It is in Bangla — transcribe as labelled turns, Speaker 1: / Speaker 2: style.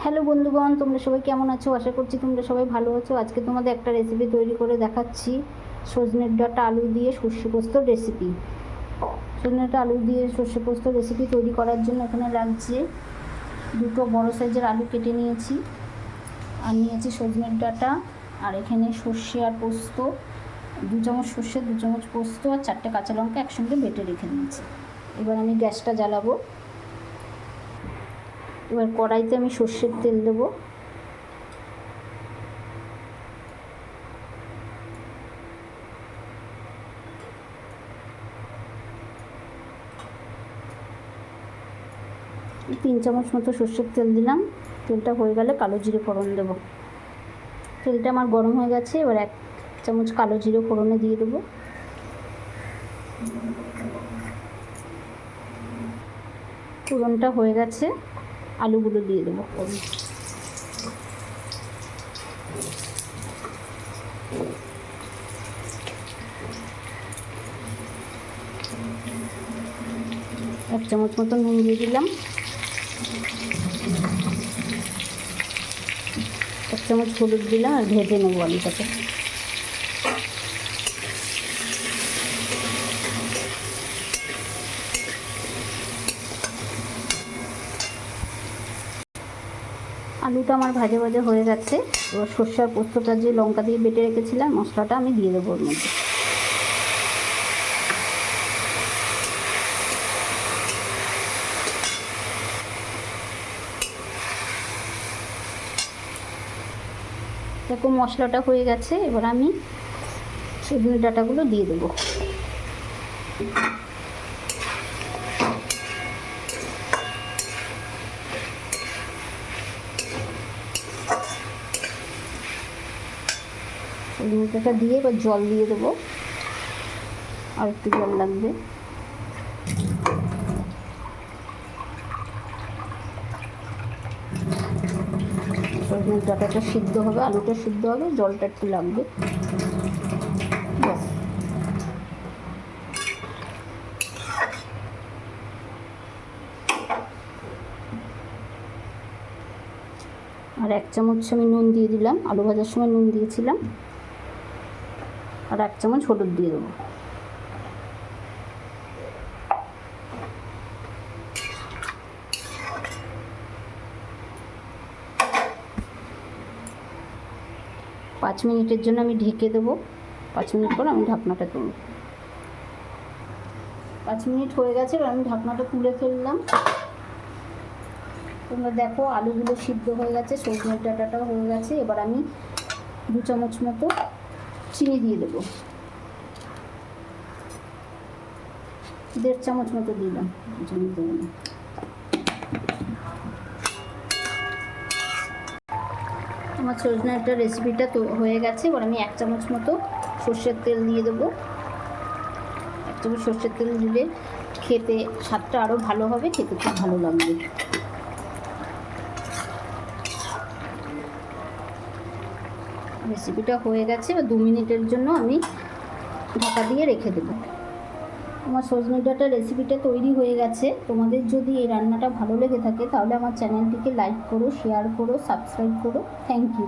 Speaker 1: হ্যালো বন্ধুগণ, তোমরা সবাই কেমন আছো? আশা করছি তোমরা সবাই ভালো আছো। আজকে তোমাদের একটা রেসিপি তৈরি করে দেখাচ্ছি, সজনের ডাঁটা আলু দিয়ে সর্ষে পোস্তর রেসিপি। সজনের ডাঁটা আলু দিয়ে সর্ষে পোস্তর রেসিপি তৈরি করার জন্য এখানে লাগছে দুটো বড় সাইজের আলু কেটে নিয়েছি, আর নিয়েছি সজনের ডাঁটা, আর এখানে সর্ষে আর পোস্ত, 2 চামচ সর্ষে, 2 চামচ পোস্ত আর 4টে কাঁচা লঙ্কা একসঙ্গে বেটে রেখে দিয়েছি। এবার আমি গ্যাসটা জ্বালাবো। এবার কড়াইতে আমি সর্ষের তেল দেবো। তিন চামচ মতো সর্ষের তেল দিলাম। তেলটা হয়ে গেলে কালো জিরে ফোড়ন দেব। তেলটা আমার গরম হয়ে গেছে, এবার 1 চামচ কালো জিরে ফোড়নে দিয়ে দেবো। ফোড়নটা হয়ে গেছে, আলুগুলো দিয়ে দেবো। এক চামচ মতো নুন দিয়ে দিলাম। 1 চামচ হলুদ দিলাম, আর ভেজে নেবো আলুটাকে। আলুটা আমার ভাজা ভাজা হয়ে গেছে। এবার সর্ষে আর পোস্তটা যে লঙ্কা দিয়ে বেটে রেখেছিলাম মশলাটা আমি দিয়ে দেবো ওর মধ্যে। দেখো মশলাটা হয়ে গেছে, এবার আমি সজনের ডাঁটাগুলো দিয়ে দেবো। সজনের ডাঁটা দিয়ে এবার জল দিয়ে দেবো, আর একটু জল লাগবে। সজনের ডাঁটাটা সিদ্ধ হবে, আলুটা সিদ্ধ হবে, জলটা একটু লাগবে। ব্যাস। আর 1 চামচ আমি নুন দিয়ে দিলাম, আলু ভাজার সময় নুন দিয়েছিলাম। আর 1 চামচ হলুদ দিয়ে দেবো। পাঁচ মিনিটের জন্য আমি ঢেকে দেবো। 5 মিনিট পর আমি ঢাকনাটা তুলব। 5 মিনিট হয়ে গেছে, এবার আমি ঢাকনাটা তুলে ফেললাম। তোমরা দেখো আলুগুলো সিদ্ধ হয়ে গেছে, সজনের ডাঁটাটাও হয়ে গেছে। এবার আমি 2 চামচ মতো চিনি দিয়ে দেবো। 1.5 চামচ মতো দিলাম, চিনি দেবো না। আমার সজনের ডাঁটা রেসিপিটা তো হয়ে গেছে। এবার আমি 1 চামচ মতো সর্ষের তেল দিয়ে দেবো। 1 চামচ সর্ষের তেল দিলে খেতে স্বাদটা আরও ভালো হবে, খেতে খুব ভালো লাগবে। রেসিপিটা হয়ে গেছে, এবার 2 মিনিটের জন্য আমি ঢাকা দিয়ে রেখে দেবো। আমার সজনের ডাঁটা রেসিপিটা তৈরি হয়ে গেছে। তোমাদের যদি এই রান্নাটা ভালো লেগে থাকে তাহলে আমার চ্যানেলটিকে লাইক করো, শেয়ার করো, সাবস্ক্রাইব করো। Thank you.